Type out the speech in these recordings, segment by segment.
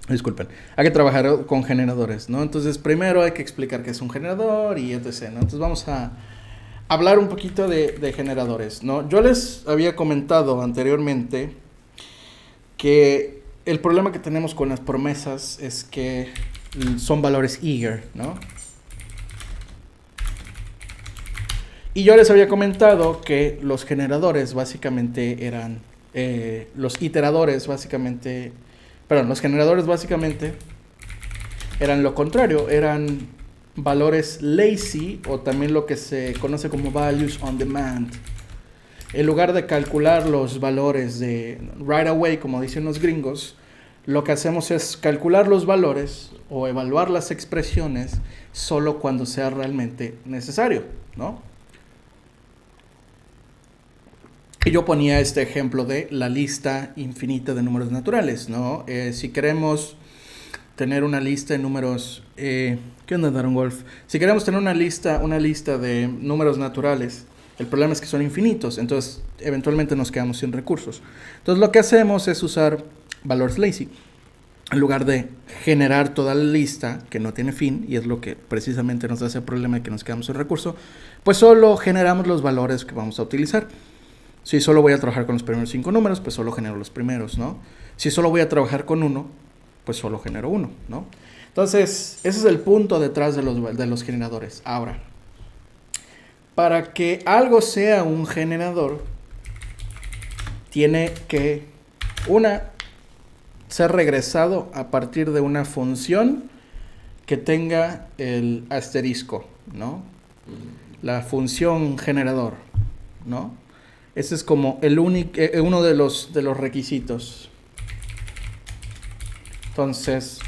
Disculpen, hay que trabajar con generadores, ¿no? Entonces, primero hay que explicar qué es un generador y etc., ¿no? Entonces, vamos a hablar un poquito de generadores, ¿no? Yo les había comentado anteriormente que el problema que tenemos con las promesas es que son valores eager, ¿no? Y yo les había comentado que los generadores básicamente eran, los iteradores básicamente, perdón, los generadores básicamente eran lo contrario, eran valores lazy o también lo que se conoce como values on demand. En lugar de calcular los valores de right away, como dicen los gringos, lo que hacemos es calcular los valores o evaluar las expresiones solo cuando sea realmente necesario, ¿no? Y yo ponía este ejemplo de la lista infinita de números naturales, ¿no? Si queremos tener una lista de números... ¿qué onda, Darren Wolf? Si queremos tener una lista de números naturales, el problema es que son infinitos, entonces eventualmente nos quedamos sin recursos. Entonces lo que hacemos es usar valores lazy. En lugar de generar toda la lista que no tiene fin, y es lo que precisamente nos hace el problema de que nos quedamos sin recurso, pues solo generamos los valores que vamos a utilizar. Si solo voy a trabajar con los primeros 5 números, pues solo genero los primeros, ¿no? Si solo voy a trabajar con uno, pues solo genero uno, ¿no? Entonces, ese es el punto detrás de los generadores. Ahora, para que algo sea un generador, tiene que, ser regresado a partir de una función que tenga el asterisco, ¿no? La función generador, ¿no? Ese es como uno de los requisitos. Entonces,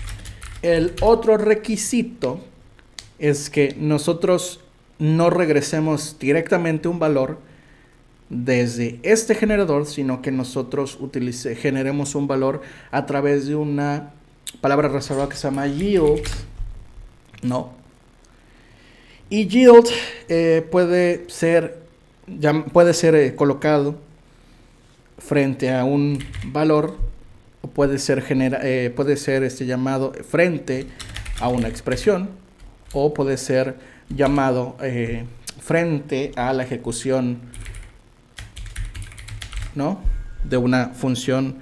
el otro requisito es que nosotros no regresemos directamente un valor desde este generador, sino que nosotros generemos un valor a través de una palabra reservada que se llama yield, ¿no? Y yield puede ser colocado frente a un valor o puede ser llamado frente a una expresión o puede ser llamado frente a la ejecución, ¿no?, de una función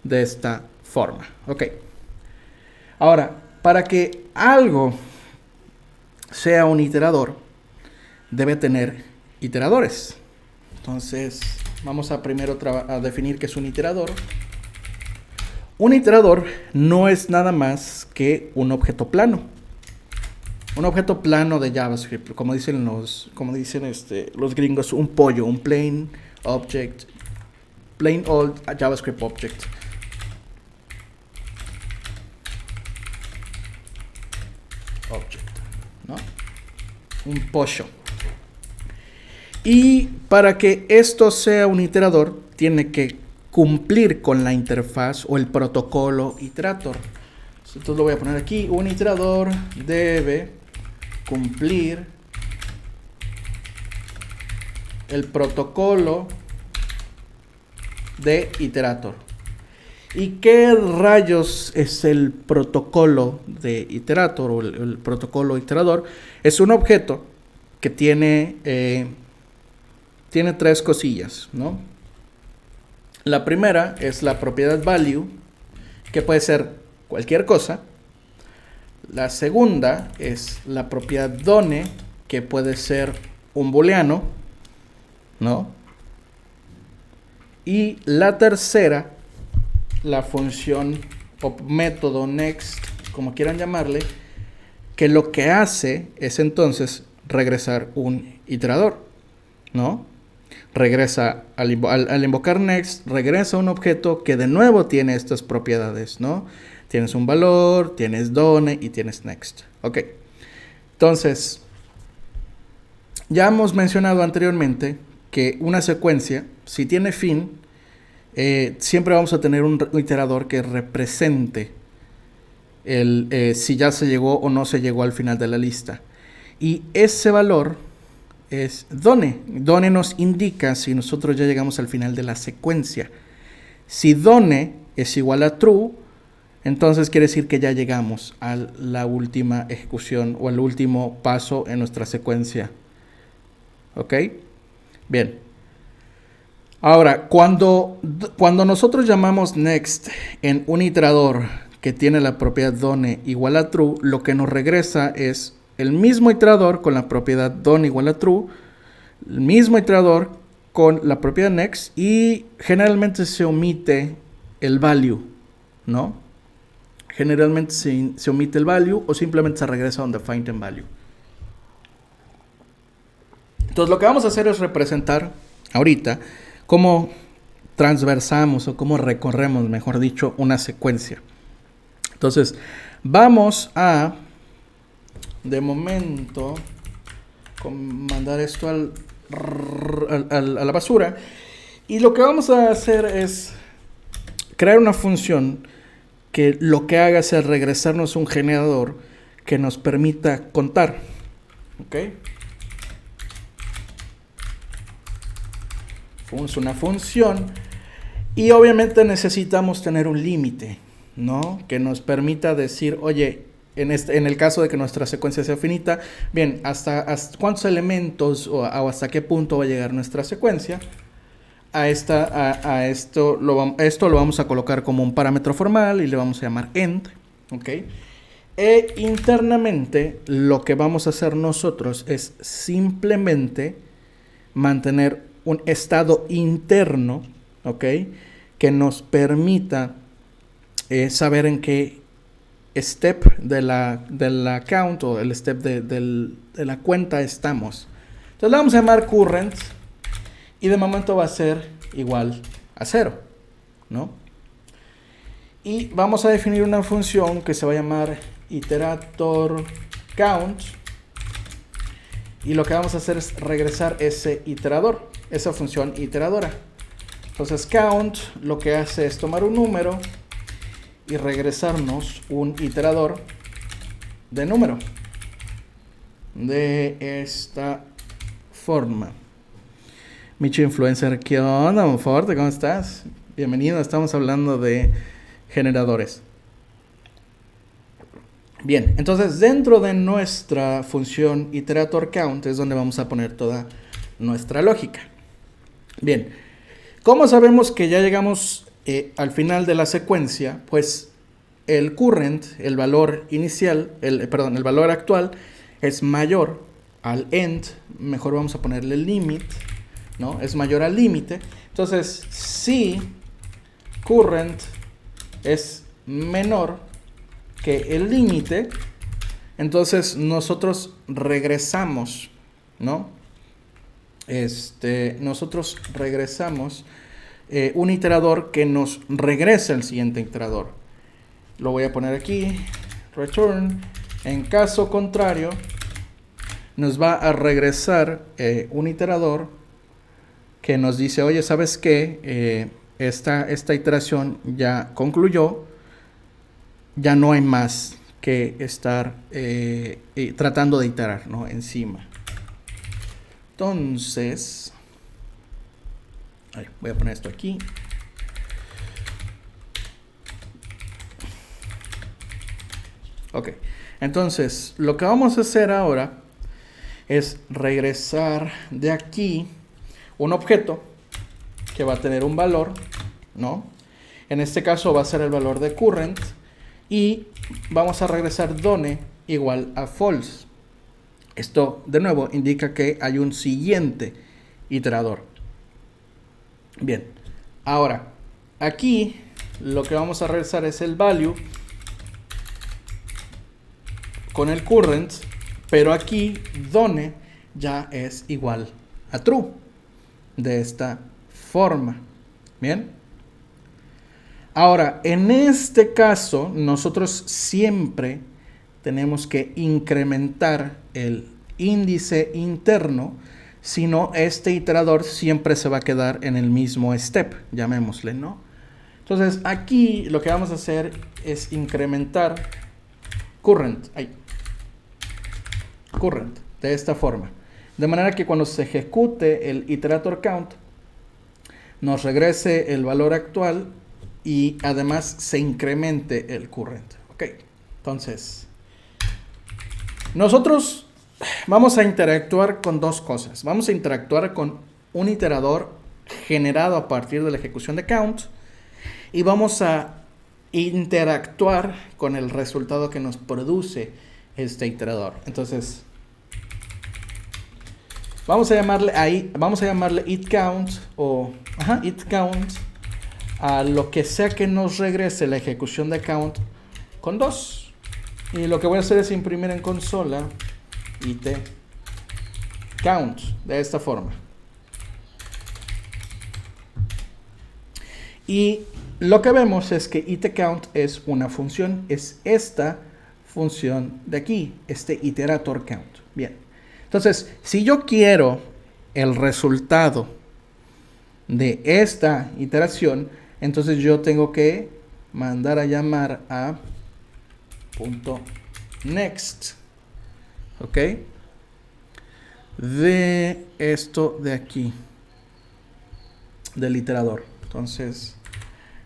de esta forma. Ok. Ahora, para que algo sea un iterador, debe tener iteradores. Entonces, vamos a primero a definir qué es un iterador. Un iterador no es nada más que un objeto plano. Un objeto plano de JavaScript, como dicen los gringos, un pollo, un plain old JavaScript object. ¿No? Un pollo. Y para que esto sea un iterador, tiene que cumplir con la interfaz o el protocolo iterator. Entonces lo voy a poner aquí. Un iterador debe cumplir el protocolo de iterator. ¿Y qué rayos es el protocolo de iterator o el protocolo iterador? Es un objeto que tiene tres cosillas, ¿no? La primera es la propiedad value, que puede ser cualquier cosa. La segunda es la propiedad done, que puede ser un booleano, ¿no? Y la tercera, la función o método next, como quieran llamarle, que lo que hace es entonces regresar un iterador, ¿no? Regresa al invocar next, regresa un objeto que de nuevo tiene estas propiedades, ¿no? Tienes un valor, tienes done y tienes next. Ok. Entonces, ya hemos mencionado anteriormente que una secuencia, si tiene fin, siempre vamos a tener un iterador que represente si ya se llegó o no se llegó al final de la lista. Y ese valor es done. Done nos indica si nosotros ya llegamos al final de la secuencia. Si done es igual a true, entonces quiere decir que ya llegamos a la última ejecución o al último paso en nuestra secuencia. ¿Ok? Bien. Ahora, cuando nosotros llamamos next en un iterador que tiene la propiedad done igual a true, lo que nos regresa es el mismo iterador con la propiedad done igual a true, el mismo iterador con la propiedad next, y generalmente se omite el value, ¿no? Generalmente se omite el value o simplemente se regresa a donde find en value. Entonces lo que vamos a hacer es representar ahorita cómo transversamos o cómo recorremos, mejor dicho, una secuencia. Entonces vamos a, de momento, mandar esto a la basura, y lo que vamos a hacer es crear una función que lo que haga sea regresarnos un generador que nos permita contar. ¿Ok? Es una función, y obviamente necesitamos tener un límite, ¿no? Que nos permita decir, oye, en el caso de que nuestra secuencia sea finita, bien, hasta cuántos elementos o hasta qué punto va a llegar nuestra secuencia. Esto lo vamos a colocar como un parámetro formal y le vamos a llamar end, ¿ok? E internamente lo que vamos a hacer nosotros es simplemente mantener un estado interno, ¿ok? Que nos permita saber en qué step de la count o el step de la cuenta estamos. Entonces le vamos a llamar current, y de momento va a ser igual a 0, ¿no? Y vamos a definir una función que se va a llamar iterator count, y lo que vamos a hacer es regresar ese iterador, esa función iteradora. Entonces count lo que hace es tomar un número y regresarnos un iterador de número de esta forma. Micho Influencer, ¿qué onda, Monforte? ¿Cómo estás? Bienvenido, estamos hablando de generadores. Bien, entonces dentro de nuestra función iterator count es donde vamos a poner toda nuestra lógica. Bien, ¿cómo sabemos que ya llegamos al final de la secuencia? Pues el current, el valor inicial, el valor actual es mayor al end, mejor vamos a ponerle el limit, ¿no? Es mayor al límite. Entonces, si current es menor que el límite, entonces nosotros regresamos, ¿no? Nosotros regresamos un iterador que nos regrese al siguiente iterador. Lo voy a poner aquí, return. En caso contrario, nos va a regresar un iterador que nos dice, oye, ¿sabes qué? Esta iteración ya concluyó, ya no hay más que estar tratando de iterar, ¿no? Encima. Entonces, voy a poner esto aquí. Ok, entonces lo que vamos a hacer ahora es regresar de aquí un objeto que va a tener un valor, ¿no? En este caso va a ser el valor de current, y vamos a regresar done igual a false. Esto de nuevo indica que hay un siguiente iterador. Bien, ahora aquí lo que vamos a regresar es el value con el current, pero aquí done ya es igual a true, de esta forma. Bien, ahora en este caso nosotros siempre tenemos que incrementar el índice interno, si no este iterador siempre se va a quedar en el mismo step, llamémosle, ¿no? Entonces aquí lo que vamos a hacer es incrementar current de esta forma, de manera que cuando se ejecute el iterator count nos regrese el valor actual y además se incremente el current. Ok, entonces nosotros vamos a interactuar con dos cosas. Vamos a interactuar con un iterador generado a partir de la ejecución de count y vamos a interactuar con el resultado que nos produce este iterador. Entonces vamos a llamarle itCount o itCount a lo que sea que nos regrese la ejecución de count con 2. Y lo que voy a hacer es imprimir en consola itCount de esta forma. Y lo que vemos es que itCount es una función, es esta función de aquí, este iterator count. Bien, entonces si yo quiero el resultado de esta iteración, entonces yo tengo que mandar a llamar a .next, ¿ok? De esto de aquí, del iterador. Entonces,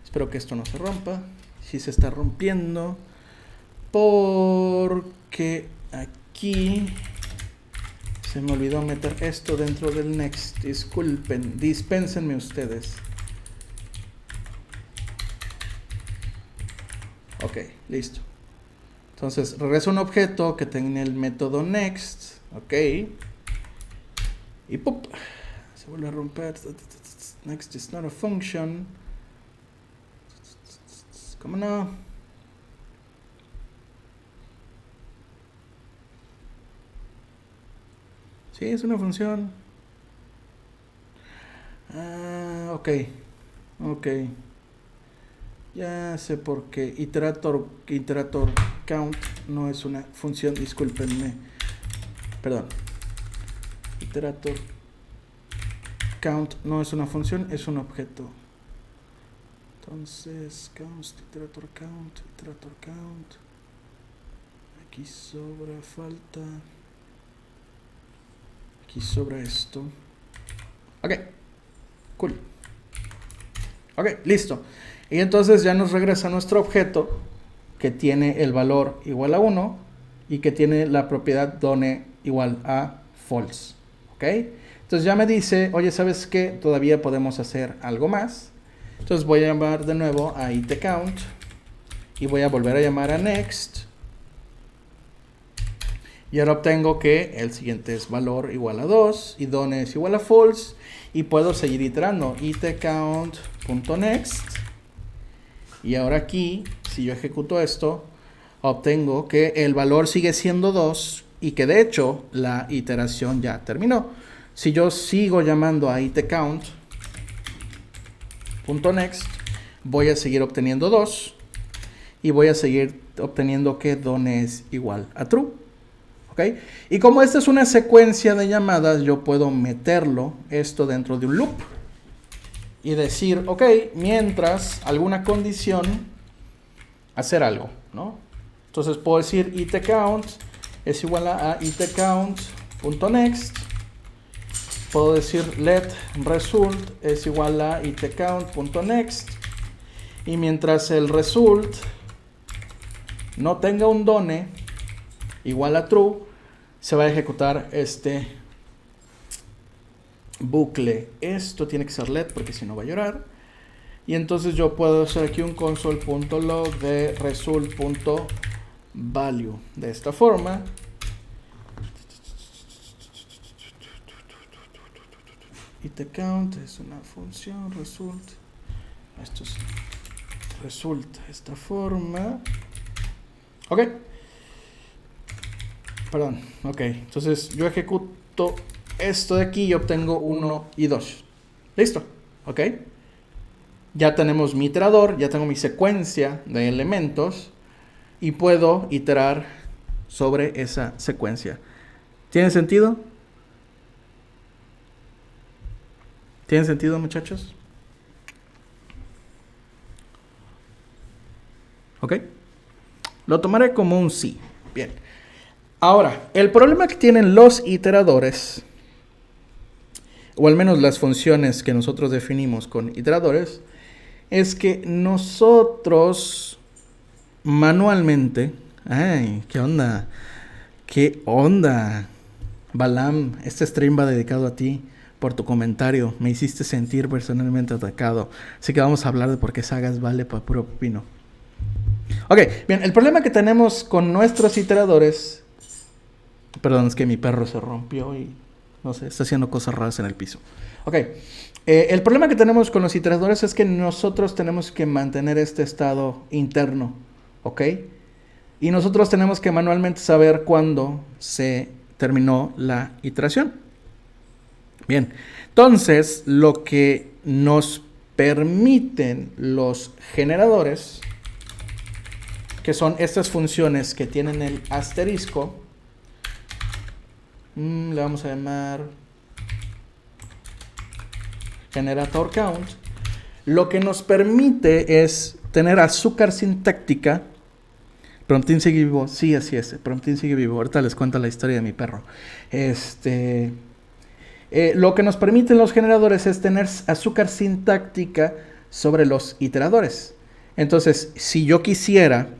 espero que esto no se rompa. Si se está rompiendo, porque aquí se me olvidó meter esto dentro del next. Disculpen, dispénsenme ustedes. Ok, listo. Entonces, regreso a un objeto que tenga el método next. Ok. Y ¡pum! Se vuelve a romper. Next is not a function. ¿Cómo no? Sí, es una función. Ok. Ok. Ya sé por qué. Iterator count no es una función. Discúlpenme. Perdón. Iterator count no es una función, es un objeto. Entonces, iterator count. Aquí sobra, falta. Aquí sobra esto. Ok, cool. Ok, listo. Y entonces ya nos regresa nuestro objeto que tiene el valor igual a 1 y que tiene la propiedad done igual a false. Ok, entonces ya me dice, oye, ¿sabes qué? Todavía podemos hacer algo más. Entonces voy a llamar de nuevo a itCount y voy a volver a llamar a next. Y ahora obtengo que el siguiente es valor igual a 2 y done es igual a false. Y puedo seguir iterando itCount.next. Y ahora aquí, si yo ejecuto esto, obtengo que el valor sigue siendo 2 y que de hecho la iteración ya terminó. Si yo sigo llamando a itCount.next, voy a seguir obteniendo 2 y voy a seguir obteniendo que done es igual a true. ¿Okay? Y como esta es una secuencia de llamadas, yo puedo meterlo esto dentro de un loop y decir, ok, mientras alguna condición, hacer algo, ¿no? Entonces puedo decir itCount es igual a itCount.next. Puedo decir let result es igual a itCount.next. Y mientras el result no tenga un done igual a true, se va a ejecutar este bucle. Esto tiene que ser let porque si no va a llorar. Y entonces yo puedo hacer aquí un console.log de result.value de esta forma. itCount es una función result. Esto es result de esta forma. Ok. Perdón, ok. Entonces yo ejecuto esto de aquí y obtengo 1 y 2. Listo, ok. Ya tenemos mi iterador, ya tengo mi secuencia de elementos y puedo iterar sobre esa secuencia. ¿Tiene sentido? ¿Tiene sentido, muchachos? ¿Ok? Lo tomaré como un sí. Bien. Ahora, el problema que tienen los iteradores, o al menos las funciones que nosotros definimos con iteradores, es que nosotros manualmente... ¡Ay! ¿Qué onda? ¿Qué onda? Balam, este stream va dedicado a ti por tu comentario. Me hiciste sentir personalmente atacado. Así que vamos a hablar de por qué Sagas vale para puro pepino. Ok, bien, el problema que tenemos con nuestros iteradores... Perdón, es que mi perro se rompió y... No sé, está haciendo cosas raras en el piso. Ok, el problema que tenemos con los iteradores es que nosotros tenemos que mantener este estado interno. ¿Ok? Y nosotros tenemos que manualmente saber cuándo se terminó la iteración. Bien, entonces lo que nos permiten los generadores, que son estas funciones que tienen el asterisco, le vamos a llamar generator count, lo que nos permite es tener azúcar sintáctica. Promptin sigue vivo, sí, así es, Promptin sigue vivo. Ahorita les cuento la historia de mi perro. Lo que nos permiten los generadores es tener azúcar sintáctica sobre los iteradores. Entonces, si yo quisiera,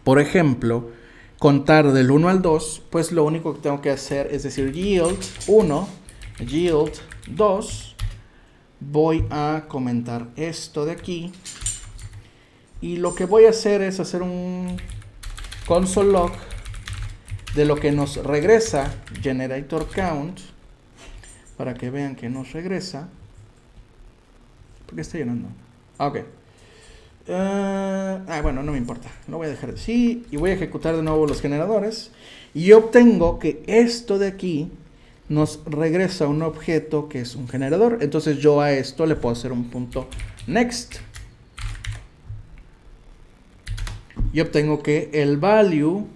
por ejemplo, contar del 1 al 2, pues lo único que tengo que hacer es decir yield 1, yield 2. Voy a comentar esto de aquí. Y lo que voy a hacer es hacer un console log de lo que nos regresa generator count, para que vean que nos regresa. ¿Por qué está llenando? Ok. Bueno, no me importa. Lo voy a dejar así y voy a ejecutar de nuevo los generadores. Y obtengo que esto de aquí nos regresa un objeto que es un generador. Entonces yo a esto le puedo hacer un punto next. Y obtengo que el value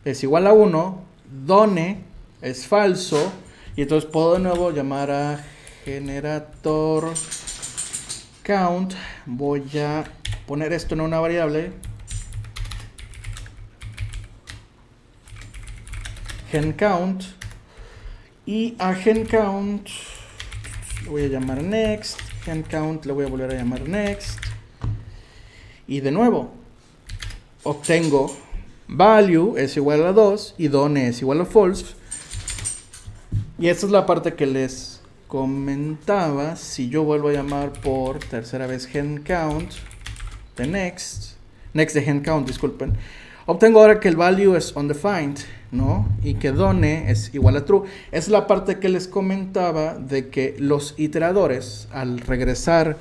es igual a 1, done es falso, y entonces puedo de nuevo llamar a generator count. Voy a poner esto en una variable, gen count, y a gen count le voy a llamar next, gen count le voy a volver a llamar next, y de nuevo obtengo value es igual a 2 y done es igual a false. Y esta es la parte que les comentaba. Si yo vuelvo a llamar por tercera vez gen count de next de gen count, disculpen, obtengo ahora que el value es undefined, ¿no? Y que done es igual a true. Es la parte que les comentaba de que los iteradores, al regresar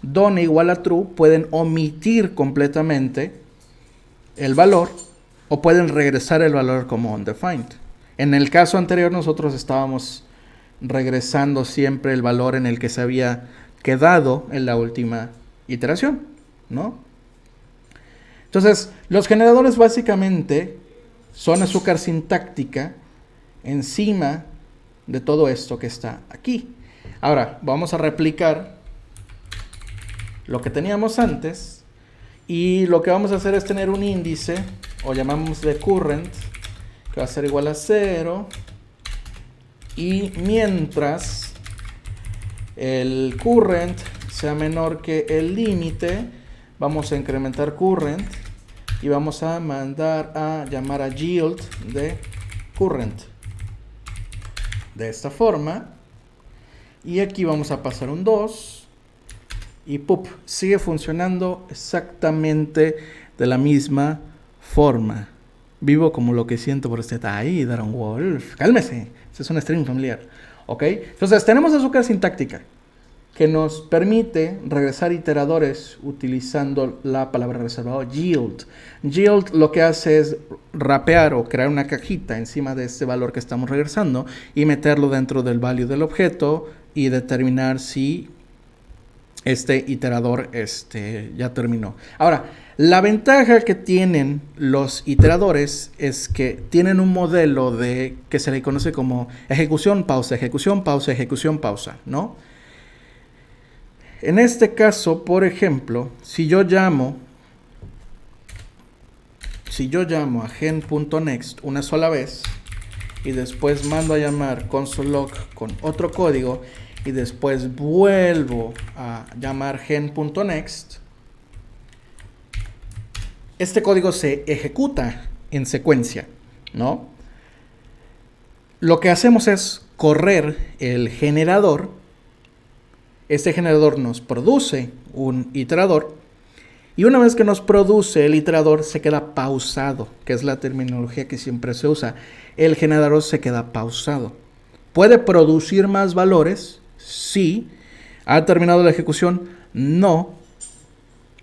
done igual a true, pueden omitir completamente el valor o pueden regresar el valor como undefined. En el caso anterior nosotros estábamos regresando siempre el valor en el que se había quedado en la última iteración, ¿no? Entonces, los generadores básicamente son azúcar sintáctica encima de todo esto que está aquí. Ahora, vamos a replicar lo que teníamos antes. Y lo que vamos a hacer es tener un índice, o llamamos de current, que va a ser igual a 0. Y mientras el current sea menor que el límite, vamos a incrementar current y vamos a mandar a llamar a yield de current. De esta forma. Y aquí vamos a pasar un 2. Y ¡pup! Sigue funcionando exactamente de la misma forma. Vivo como lo que siento por este... ¡Ay, Daron Wolf! ¡Cálmese! Este es un stream familiar. ¿Ok? Entonces, tenemos azúcar sintáctica que nos permite regresar iteradores utilizando la palabra reservada yield. Yield lo que hace es rapear o crear una cajita encima de este valor que estamos regresando y meterlo dentro del value del objeto y determinar si este iterador ya terminó. Ahora, la ventaja que tienen los iteradores es que tienen un modelo que se le conoce como ejecución, pausa, ejecución, pausa, ejecución, pausa, ¿no? En este caso, por ejemplo, si yo llamo a gen.next una sola vez y después mando a llamar console log con otro código y después vuelvo a llamar gen.next, este código se ejecuta en secuencia, ¿no? Lo que hacemos es correr el generador. Este generador nos produce un iterador. Y una vez que nos produce el iterador, se queda pausado, que es la terminología que siempre se usa. El generador se queda pausado. ¿Puede producir más valores? Sí. ¿Ha terminado la ejecución? No.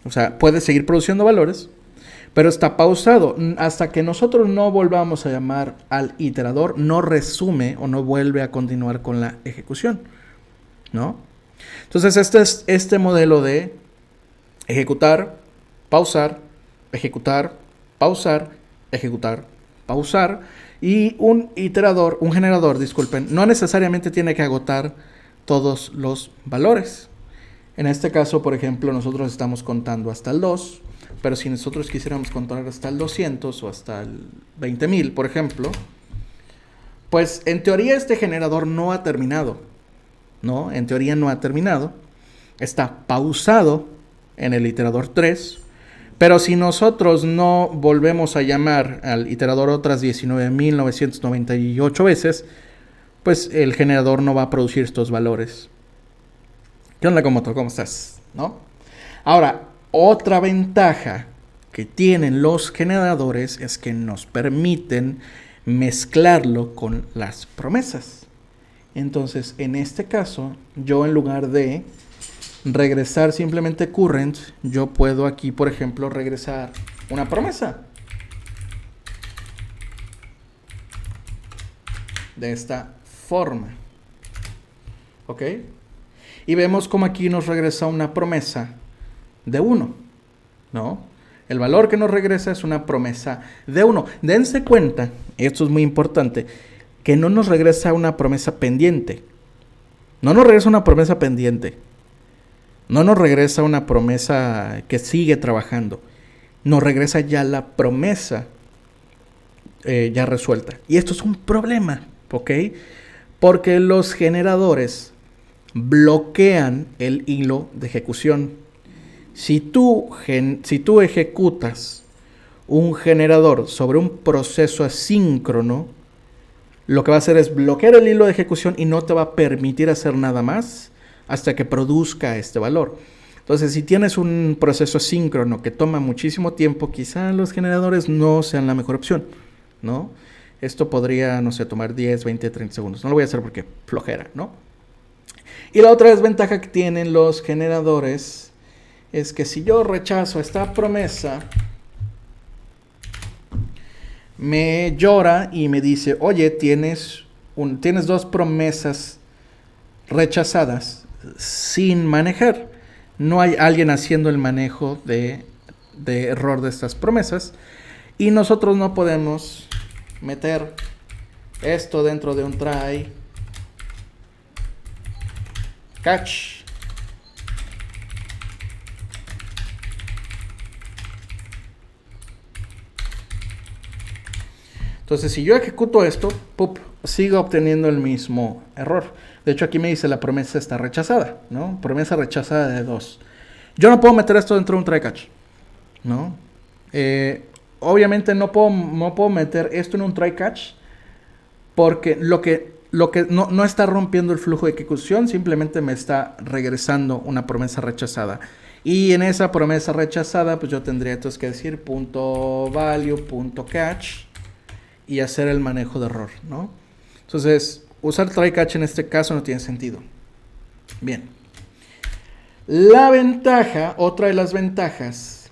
O sea, puede seguir produciendo valores, pero está pausado. Hasta que nosotros no volvamos a llamar al iterador, no resume o no vuelve a continuar con la ejecución, ¿no? Entonces, este es este modelo de ejecutar, pausar, ejecutar, pausar, ejecutar, pausar. Y un generador, disculpen, no necesariamente tiene que agotar todos los valores. En este caso, por ejemplo, nosotros estamos contando hasta el 2, pero si nosotros quisiéramos contar hasta el 200 o hasta el 20,000, por ejemplo, pues en teoría este generador no ha terminado, ¿no? En teoría no ha terminado. Está pausado en el iterador 3, pero si nosotros no volvemos a llamar al iterador otras 19,998 veces, pues el generador no va a producir estos valores. ¿Qué onda, Komoto? ¿Cómo estás? ¿No? Ahora, otra ventaja que tienen los generadores es que nos permiten mezclarlo con las promesas. Entonces, en este caso, yo en lugar de regresar simplemente current, yo puedo aquí, por ejemplo, regresar una promesa. De esta forma. ¿Ok? Y vemos como aquí nos regresa una promesa de 1, ¿no? El valor que nos regresa es una promesa de 1. Dense cuenta, esto es muy importante, que no nos regresa una promesa pendiente. No nos regresa una promesa pendiente. No nos regresa una promesa que sigue trabajando. Nos regresa ya la promesa ya resuelta. Y esto es un problema, ¿ok? Porque los generadores bloquean el hilo de ejecución. Si tú ejecutas un generador sobre un proceso asíncrono, lo que va a hacer es bloquear el hilo de ejecución y no te va a permitir hacer nada más hasta que produzca este valor. Entonces, si tienes un proceso asíncrono que toma muchísimo tiempo, quizá los generadores no sean la mejor opción, ¿no? Esto podría, no sé, tomar 10, 20, 30 segundos. No lo voy a hacer porque flojera, ¿no? Y la otra desventaja que tienen los generadores es que si yo rechazo esta promesa, me llora y me dice, oye, tienes 2 promesas rechazadas sin manejar. No hay alguien haciendo el manejo de error de estas promesas. Y nosotros no podemos meter esto dentro de un try catch. Entonces, si yo ejecuto esto, sigo obteniendo el mismo error. De hecho, aquí me dice la promesa está rechazada, ¿no? Promesa rechazada de 2. Yo no puedo meter esto dentro de un try catch, ¿no? Obviamente no puedo meter esto en un try catch porque lo que no está rompiendo el flujo de ejecución, simplemente me está regresando una promesa rechazada. Y en esa promesa rechazada, pues yo tendría entonces que decir .value.catch y hacer el manejo de error, ¿no? Entonces, usar try catch en este caso no tiene sentido. Bien. La ventaja, otra de las ventajas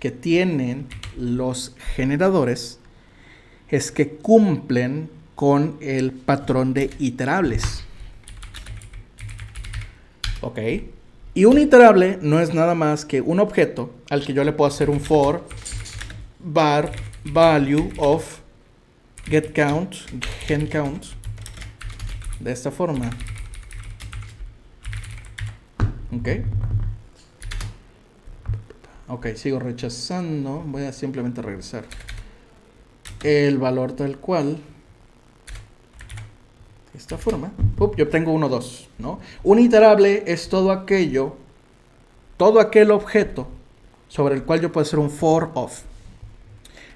que tienen los generadores es que cumplen con el patrón de iterables. ¿Ok? Y un iterable no es nada más que un objeto al que yo le puedo hacer un for var value of get count, gen count, de esta forma. ¿Ok? Ok, sigo rechazando. Voy a simplemente regresar el valor tal cual. de esta forma, yo obtengo 1, 2, ¿no? Un iterable es todo aquel objeto sobre el cual yo puedo hacer un for of.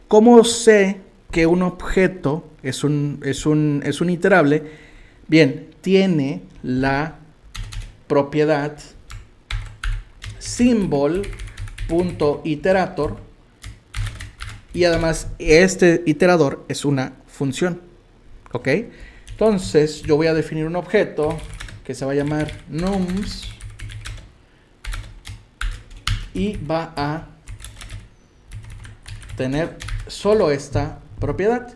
¿Cómo sé que un objeto es un iterable? Bien, tiene la propiedad symbol.iterator y además este iterador es una función, ¿ok? Entonces yo voy a definir un objeto que se va a llamar nums y va a tener solo esta propiedad.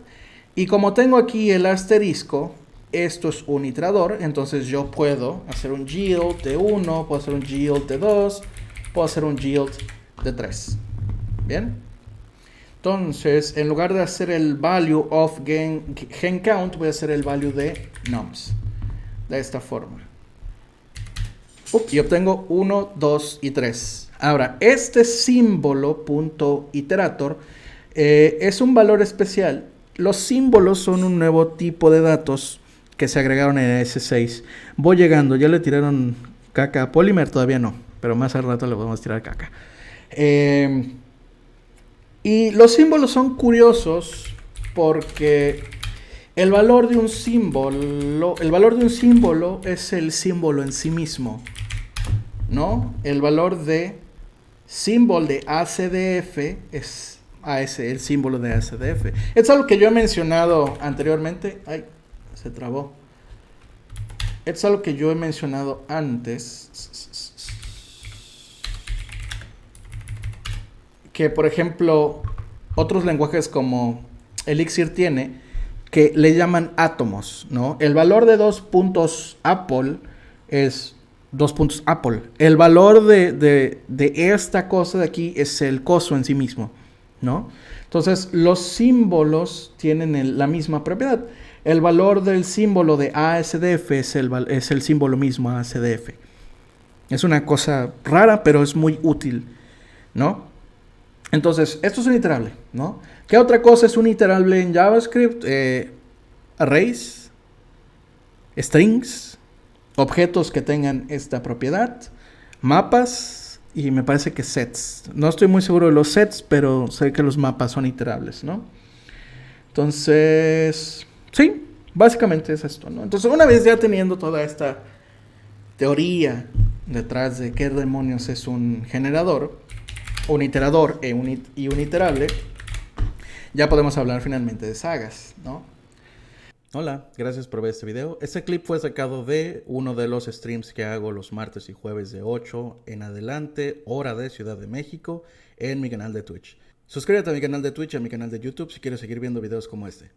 Y como tengo aquí el asterisco, esto es un iterador, entonces yo puedo hacer un yield de 1, puedo hacer un yield de 2, puedo hacer un yield de 3. ¿Bien? Entonces, en lugar de hacer el value of gen count, voy a hacer el value de nums. De esta forma. Y obtengo 1, 2 y 3. Ahora, este símbolo .iterator es un valor especial. Los símbolos son un nuevo tipo de datos que se agregaron en S6. Voy llegando, ya le tiraron caca a Polymer, todavía no, pero más al rato le podemos tirar caca. Y los símbolos son curiosos porque el valor de un símbolo es el símbolo en sí mismo, ¿no? El valor de símbolo de ACDF es el símbolo de ACDF. Es algo que yo he mencionado anteriormente. Ay, se trabó. Es algo que yo he mencionado antes. Que, por ejemplo, otros lenguajes como Elixir tiene, que le llaman átomos, ¿no? El valor de 2 puntos Apple es 2 puntos Apple. El valor de esta cosa de aquí es el coso en sí mismo, ¿no? Entonces, los símbolos tienen la misma propiedad. El valor del símbolo de ASDF es el símbolo mismo ASDF. Es una cosa rara, pero es muy útil, ¿no? Entonces, esto es un iterable, ¿no? ¿Qué otra cosa es un iterable en JavaScript? Arrays, strings, objetos que tengan esta propiedad, mapas y me parece que sets. No estoy muy seguro de los sets, pero sé que los mapas son iterables, ¿no? Entonces, sí, básicamente es esto, ¿no? Entonces, una vez ya teniendo toda esta teoría detrás de qué demonios es un generador, un iterador y un iterable, ya podemos hablar finalmente de sagas, ¿no? Hola, gracias por ver este video. Este clip fue sacado de uno de los streams que hago los martes y jueves de 8 en adelante, hora de Ciudad de México, en mi canal de Twitch. Suscríbete a mi canal de Twitch y a mi canal de YouTube si quieres seguir viendo videos como este.